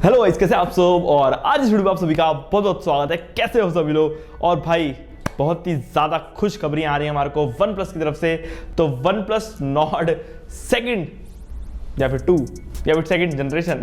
Hello guys, कैसे आप सब। और आज इस वीडियो में आप सभी का बहुत बहुत स्वागत है। कैसे हो सभी लोग। और भाई बहुत ही ज़्यादा खुश खबरियाँ आ रही हैं हमारे को वन प्लस की तरफ से। तो वन प्लस नॉर्ड सेकंड या फिर 2 या फिर सेकंड जनरेशन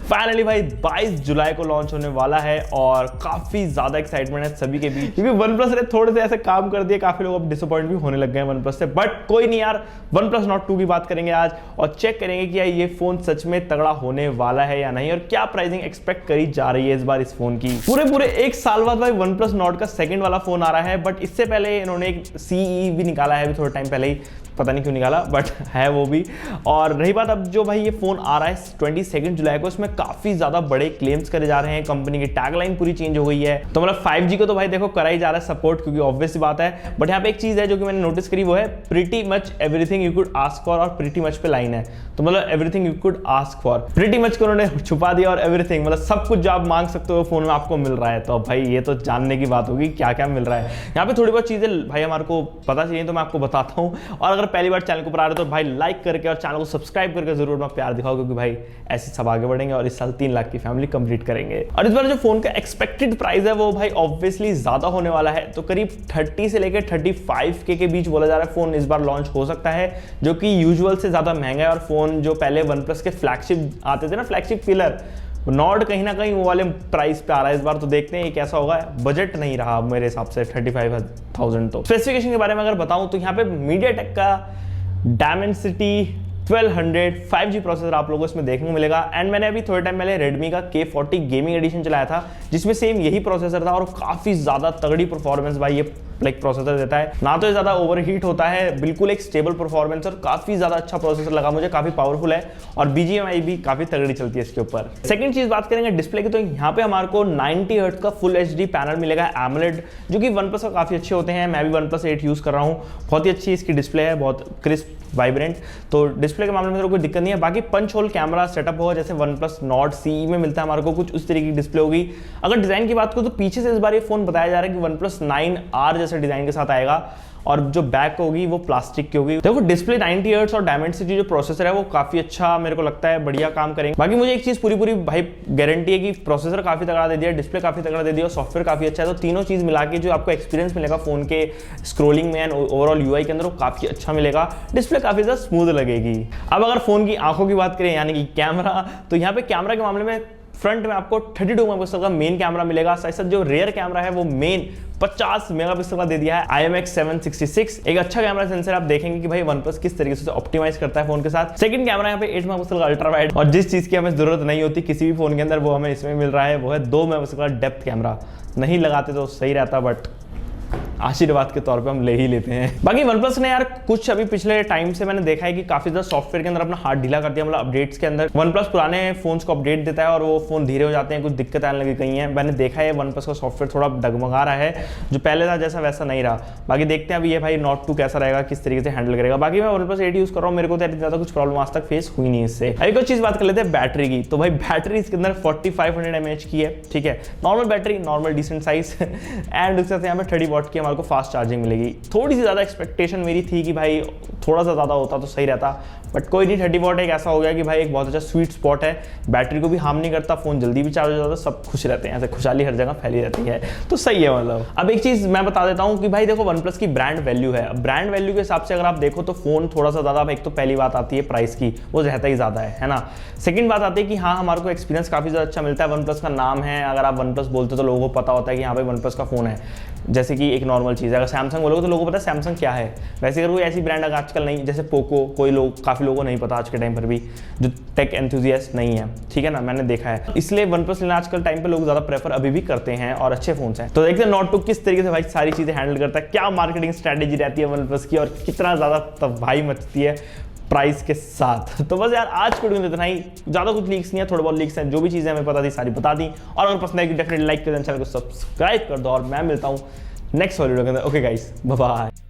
फाइनली भाई 22 जुलाई को लॉन्च होने वाला है। और काफ़ी ज़्यादा एक्साइटमेंट है सभी के बीच, क्योंकि वन प्लस ने थोड़े से ऐसे काम कर दिए, काफ़ी लोग अब डिसअपॉइंट भी होने लग गए हैं वन प्लस से। बट कोई नहीं यार, वन प्लस नॉट 2 की बात करेंगे आज और चेक करेंगे कि ये फ़ोन सच में तगड़ा होने वाला है या नहीं, और क्या प्राइसिंग एक्सपेक्ट करी जा रही है इस बार इस फोन की। पूरे 1 साल बाद भाई वन प्लस नॉट का सेकंड वाला फोन आ रहा है। बट इससे पहले इन्होंने एक CE भी निकाला है अभी थोड़े टाइम पहले ही, पता नहीं क्यों निकाला, बट है वो भी। और रही बात अब जो भाई ये फोन आ रहा है 22 जुलाई को, इसमें काफी ज्यादा बड़े क्लेम्स करे जा रहे हैं। कंपनी की टैगलाइन पूरी चेंज हो गई है। तो मतलब 5G को तो भाई देखो करा ही जा रहा है सपोर्ट, क्योंकि ऑब्वियस बात है। बट यहाँ पे एक चीज है जो कि मैंने नोटिस करी, वो है pretty much everything you could ask for, और प्रीटी मच पे लाइन है। तो मतलब everything you could ask for, pretty much को उन्होंने छुपा दिया, और एवरीथिंग मतलब सब कुछ जो आप मांग सकते हो फोन में आपको मिल रहा है। तो अब भाई ये तो जानने की बात होगी क्या क्या मिल रहा है। यहाँ पे थोड़ी बहुत चीजें भाई हमारे को पता चाहिए, तो मैं आपको बताता हूँ। और अगर पहली बार चैनल को पर आ रहे हो तो भाई लाइक करके और चैनल को सब्सक्राइब करके जरूर अपना प्यार दिखाओ, क्योंकि भाई ऐसे सब आगे बढ़ेंगे और इस साल 3 लाख की फैमिली कंप्लीट करेंगे। और इस बार जो फोन का एक्सपेक्टेड प्राइस है वो भाई ऑब्वियसली ज्यादा होने वाला है। तो करीब 30 से लेकर 35K के बीच बोला जा रहा है फोन इस बार लॉन्च हो सकता है, जो कि यूजुअल से ज्यादा महंगा है। और फोन जो पहले वन प्लस के फ्लैगशिप आते थे ना, फ्लैगशिप फिलर, नॉर्ड कहीं ना कहीं वो वाले प्राइस पे आ रहा है इस बार। तो देखते हैं ये कैसा होगा। बजट नहीं रहा मेरे हिसाब से 35,000। तो स्पेसिफिकेशन के बारे में अगर बताऊं तो यहाँ पे मीडियाटेक का डायमेंसिटी 1200 5G प्रोसेसर आप लोगों को इसमें देखने को मिलेगा। एंड मैंने अभी थोड़े टाइम पहले रेडमी का K40 गेमिंग एडिशन चलाया था, जिसमें सेम यही प्रोसेसर था, और काफी ज्यादा तगड़ी परफॉर्मेंस भाई ये प्रोसेसर देता है। ना तो ये ज्यादा ओवरहीट होता है, बिल्कुल एक स्टेबल परफॉर्मेंस, और काफी ज्यादा अच्छा प्रोसेसर लगा मुझे, काफी पावरफुल है। और BGMI भी काफी तगड़ी चलती है इसके ऊपर। सेकंड चीज बात करेंगे डिस्प्ले की, तो यहाँ पे हमारे को 90 हर्ट्ज का फुल HD पैनल मिलेगा AMOLED, जो कि वन प्लस का काफी अच्छे होते हैं। मैं भी वन प्लस 8 यूज कर रहा हूँ, बहुत ही अच्छी इसकी डिस्प्ले है, बहुत क्रिस्प वाइब्रेंट। तो डिस्प्ले के मामले में तो कोई दिक्कत नहीं है। बाकी पंच होल कैमरा सेटअप होगा, जैसे वन प्लस नॉर्ड CE में मिलता है हमारे को, कुछ उस तरीके की डिस्प्ले होगी। अगर डिजाइन की बात करूँ तो पीछे से इस बार ये फोन बताया जा रहा है कि वन प्लस 9R जैसे डिजाइन के साथ आएगा, और जो बैक होगी वो प्लास्टिक की होगी। देखो डिस्प्ले 90 हर्ट्ज और डायमेंसिटी जो प्रोसेसर है वो काफी अच्छा मेरे को लगता है, बढ़िया काम करेंगे। बाकी मुझे एक चीज पूरी भाई गारंटी है कि प्रोसेसर काफी तगड़ा दे दिया, डिस्प्ले काफी तगड़ा दे दिया, और सॉफ्टवेयर काफी अच्छा है। तो तीनों चीज मिला के जो आपको एक्सपीरियंस मिलेगा फोन के स्क्रोलिंग में एंड ओवरऑल UI के अंदर, वो काफी अच्छा मिलेगा। डिस्प्ले काफी ज्यादा स्मूथ लगेगी। अब अगर फोन की आंखों की बात करें, यानी कि कैमरा, तो यहाँ पे कैमरा के मामले में फ्रंट में आपको 32 मेगापिक्सल का मेन कैमरा मिलेगा। साथ साथ जो रेयर कैमरा है वो मेन 50 मेगापिक्सल का दे दिया है IMX766। एक अच्छा कैमरा सेंसर आप देखेंगे कि भाई वन प्लस किस तरीके से ऑप्टिमाइज करता है फोन के साथ। सेकंड कैमरा यहाँ पे 8 मेगापिक्सल का अल्ट्रा वाइड, और जिस चीज की हमें जरूरत नहीं होती किसी भी फोन के अंदर वो हमें इसमें मिल रहा है, वो है 2 मेगापिक्सल का डेप्थ कैमरा। नहीं लगाते तो सही रहता, बट आशीर्वाद के तौर पे हम ले ही लेते हैं। बाकी OnePlus ने यार कुछ अभी पिछले टाइम से मैंने देखा है कि काफी ज्यादा सॉफ्टवेयर के अंदर अपना हाथ ढीला कर दिया, मतलब अपडेट्स के अंदर। OnePlus पुराने फोन्स को अपडेट देता है और वो फोन धीरे हो जाते हैं, कुछ दिक्कत आने लगी गई है। मैंने देखा है OnePlus का सॉफ्टवेयर थोड़ा डगमगा रहा है, जो पहले था जैसा वैसा नहीं रहा। बाकी देखते हैं अभी ये भाई नॉट 2 कैसा रहेगा, किस तरीके से हैंडल करेगा। बाकी मैं OnePlus 8 यूज कर रहा हूँ, मेरे को तो ज्यादा कुछ प्रॉब्लम आज तक फेस हुई नहीं इससे। अभी कुछ चीज बात कर लेते हैं बैटरी की। तो भाई बैटरी इसके अंदर 4500 mAh की है, ठीक है, normal battery, normal decent size. And उसके साथ यहाँ पे 30 वॉट की हमारे को फास्ट चार्जिंग मिलेगी। थोड़ी सी ज्यादा एक्सपेक्टेशन मेरी थी कि भाई थोड़ा सा ज्यादा होता तो सही रहता, बट कोई नहीं। 30 वॉट एक ऐसा हो गया कि भाई एक बहुत अच्छा स्वीट स्पॉट है, बैटरी को भी हार्म नहीं करता, फोन जल्दी भी चार्ज हो जाता, सब खुश रहते हैं, ऐसे खुशहाली हर जगह फैली रहती है, तो सही है। मतलब अब एक चीज मैं बता देता हूं कि भाई देखो OnePlus की ब्रांड वैल्यू है। ब्रांड वैल्यू के हिसाब से अगर आप देखो तो फोन थोड़ा सा ज्यादा, एक तो पहली बात आती है प्राइस की, वो रहता ही ज्यादा है ना। सेकंड बात आती है कि हाँ हमारे को एक्सपीरियंस काफी ज्यादा अच्छा मिलता है। OnePlus का नाम है, अगर आप OnePlus बोलते तो लोगों को पता होता है कि यहाँ पे OnePlus का फोन है, जैसे कि एक नॉर्मल चीज है। अगर सैमसंग बोलोगे तो लोगों को पता है सैमसंग क्या है। वैसे अगर कोई ऐसी ब्रांड अगर आजकल नहीं, जैसे पोको, कोई लोग, काफी लोगों को नहीं पता आज के टाइम पर भी, जो टेक एंथुजियास्ट नहीं है, ठीक है ना, मैंने देखा है। इसलिए OnePlus लेना आजकल टाइम पे लोग ज्यादा प्रेफर अभी भी करते हैं, और अच्छे फोन हैं। तो देखते हैं नॉट 2 किस तरीके से भाई सारी चीजें हैंडल करता है, क्या मार्केटिंग स्ट्रेटेजी रहती है OnePlus की, और कितना ज्यादा तबाही मचती है प्राइस के साथ। तो बस यार आज के वीडियो में इतना ही, ज्यादा कुछ लीक्स नहीं है, थोड़े बहुत लीक्स हैं, जो भी चीजें हमें पता थी सारी बता दी। और अगर पसंद है डेफिनेटली लाइक कर दें, चैनल को सब्सक्राइब कर दो, और मैं मिलता हूँ नेक्स्ट वीडियो के अंदर। Okay guys, bye bye.